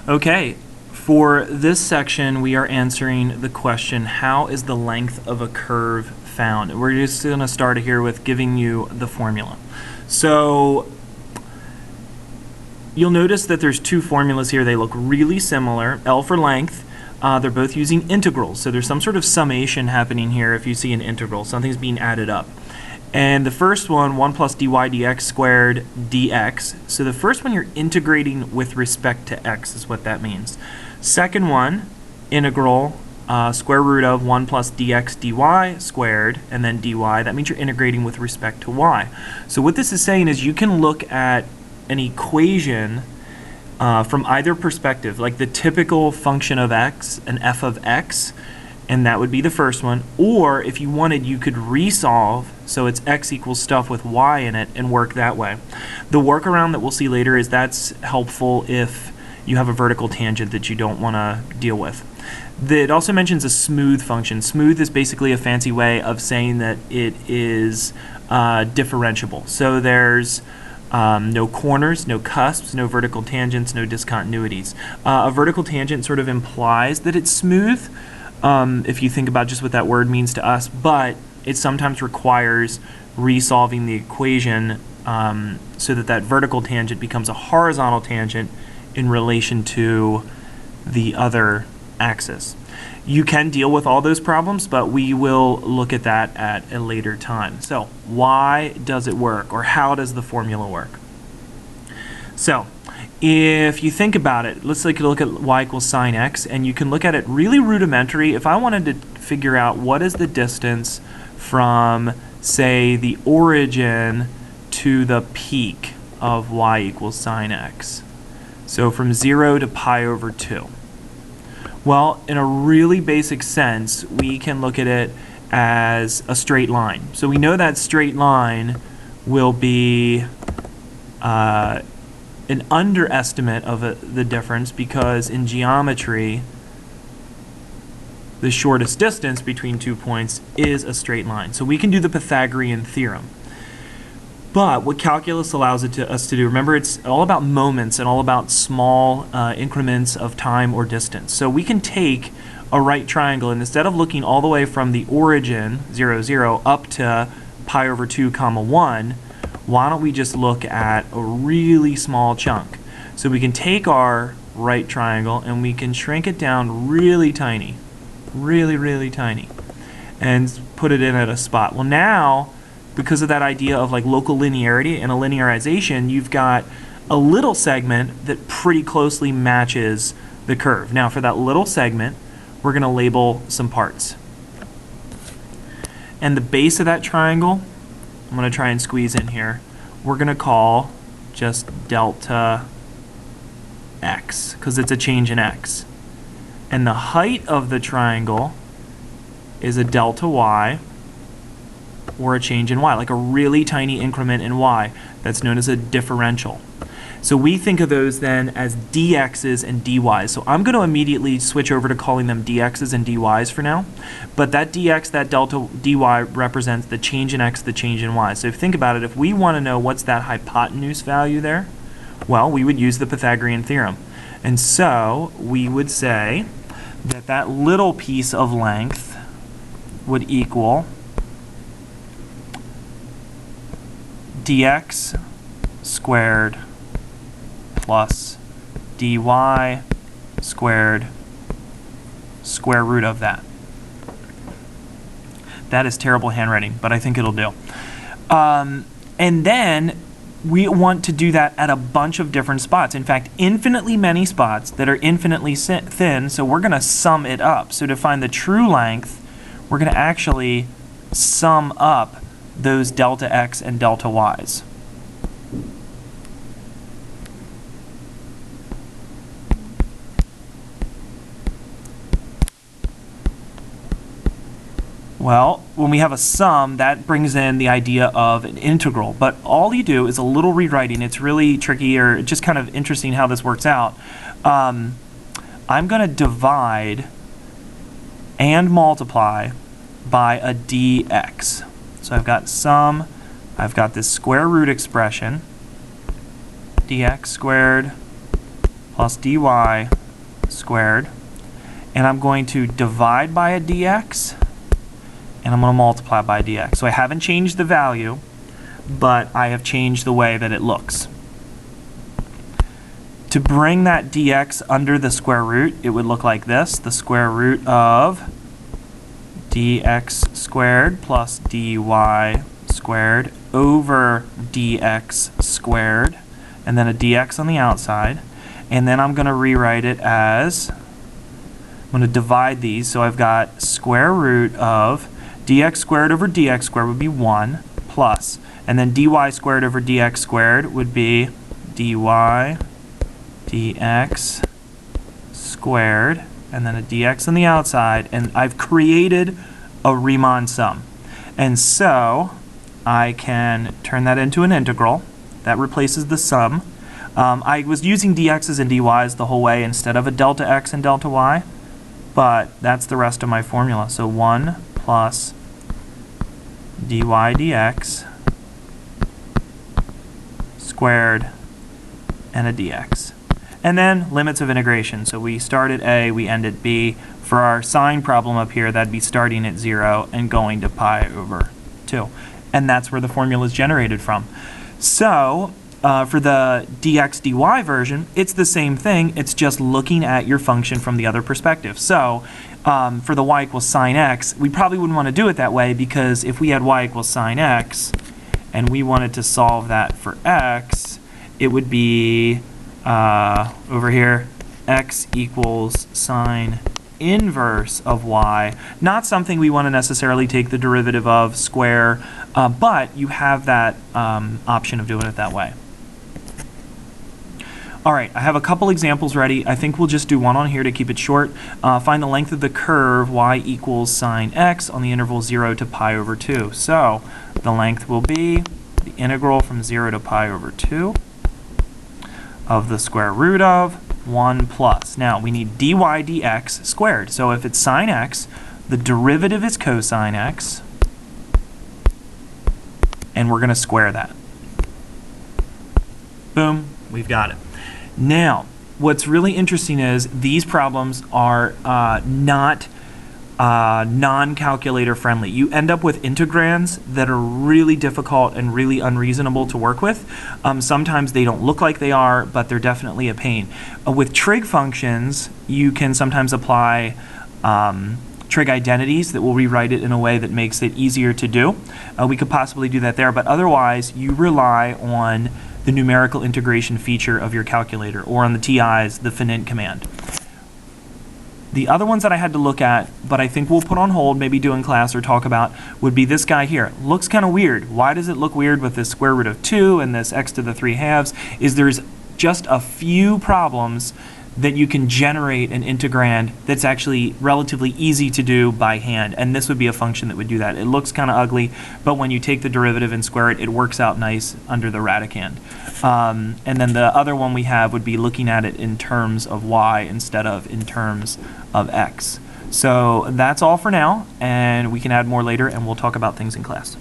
Okay, for this section, we are answering the question, how is the length of a curve found? We're just going to start here with giving you the formula. So you'll notice that there's two formulas here. They look really similar. L for length. They're both using integrals. So there's some sort of summation happening here if you see an integral. Something's being added up. And the first one, 1 plus dy dx squared dx. So the first one you're integrating with respect to x is what that means. Second one, integral square root of 1 plus dx dy squared and then dy. That means you're integrating with respect to y. So what this is saying is you can look at an equation from either perspective, like the typical function of x, an f of x, and that would be the first one. Or if you wanted, you could resolve, so it's x equals stuff with y in it, and work that way. The workaround that we'll see later is that's helpful if you have a vertical tangent that you don't want to deal with. It also mentions a smooth function. Smooth is basically a fancy way of saying that it is differentiable. So there's no corners, no cusps, no vertical tangents, no discontinuities. A vertical tangent sort of implies that it's smooth, if you think about just what that word means to us, but it sometimes requires resolving the equation so that that vertical tangent becomes a horizontal tangent in relation to the other axis. You can deal with all those problems, but we will look at that at a later time. So why does it work, or how does the formula work? So if you think about it, let's look at y equals sine x, and you can look at it really rudimentary. If I wanted to figure out what is the distance from, say, the origin to the peak of y equals sine x, so from 0 to pi over 2. Well, in a really basic sense, we can look at it as a straight line. So we know that straight line will be an underestimate of the difference, because in geometry, the shortest distance between 2 points is a straight line. So we can do the Pythagorean theorem. But what calculus allows us to do, remember, it's all about moments and all about small increments of time or distance. So we can take a right triangle, and instead of looking all the way from the origin, 0, 0, up to pi over 2, comma 1, why don't we just look at a really small chunk? So we can take our right triangle and we can shrink it down really tiny, really tiny, and put it in at a spot. Well, now, because of that idea of like local linearity and a linearization, you've got a little segment that pretty closely matches the curve. Now, for that little segment, we're going to label some parts. And the base of that triangle, I'm going to try and squeeze in here, we're going to call just delta x, because it's a change in x. And the height of the triangle is a delta y, or a change in y, like a really tiny increment in y. That's known as a differential. So we think of those then as dx's and dy's. So I'm going to immediately switch over to calling them dx's and dy's for now. But that dx, that delta dy, represents the change in x, the change in y. So if you think about it, if we want to know what's that hypotenuse value there, well, we would use the Pythagorean theorem. And so we would say that that little piece of length would equal dx squared plus dy squared square root of that. That is terrible handwriting, but I think it'll do. And then we want to do that at a bunch of different spots. In fact, infinitely many spots that are infinitely thin, so we're going to sum it up. So to find the true length, we're going to actually sum up those delta x and delta y's. Well, when we have a sum, that brings in the idea of an integral. But all you do is a little rewriting. It's really tricky, or just kind of interesting how this works out. I'm going to divide and multiply by a dx. So I've got sum, I've got this square root expression, dx squared plus dy squared, and I'm going to divide by a dx, and I'm going to multiply by dx. So I haven't changed the value, but I have changed the way that it looks. To bring that dx under the square root, it would look like this. The square root of dx squared plus dy squared over dx squared, and then a dx on the outside. And then I'm going to rewrite it as, I'm going to divide these, so I've got square root of dx squared over dx squared would be 1 plus, and then dy squared over dx squared would be dy dx squared, and then a dx on the outside, and I've created a Riemann sum. And so I can turn that into an integral. That replaces the sum. I was using dx's and dy's the whole way instead of a delta x and delta y, but that's the rest of my formula. So 1 plus dy dx squared and a dx. And then limits of integration. So we start at a, we end at b. For our sine problem up here, that'd be starting at 0 and going to pi over 2. And that's where the formula is generated from. So for the dx dy version, it's the same thing. It's just looking at your function from the other perspective. So for the y equals sine x, we probably wouldn't want to do it that way, because if we had y equals sine x and we wanted to solve that for x, it would be over here, x equals sine inverse of y. Not something we want to necessarily take the derivative of, square, but you have that option of doing it that way. All right, I have a couple examples ready. I think we'll just do one on here to keep it short. Find the length of the curve y equals sine x on the interval 0 to pi over 2. So the length will be the integral from 0 to pi over 2 of the square root of 1 plus. Now we need dy dx squared. So if it's sine x, the derivative is cosine x, and we're going to square that. Boom, we've got it. Now, what's really interesting is these problems are not non-calculator friendly. You end up with integrands that are really difficult and really unreasonable to work with. Sometimes they don't look like they are, but they're definitely a pain. With trig functions, you can sometimes apply trig identities that will rewrite it in a way that makes it easier to do. We could possibly do that there, but otherwise you rely on the numerical integration feature of your calculator, or on the TIs, the finint command. The other ones that I had to look at, but I think we'll put on hold, maybe do in class or talk about, would be this guy here. Looks kind of weird. Why does it look weird with this square root of 2 and this x to the 3 halves? Is there's just a few problems that you can generate an integrand that's actually relatively easy to do by hand, and this would be a function that would do that. It looks kind of ugly, but when you take the derivative and square it, it works out nice under the radicand. And then the other one we have would be looking at it in terms of y instead of in terms of x. So that's all for now, and we can add more later, and we'll talk about things in class.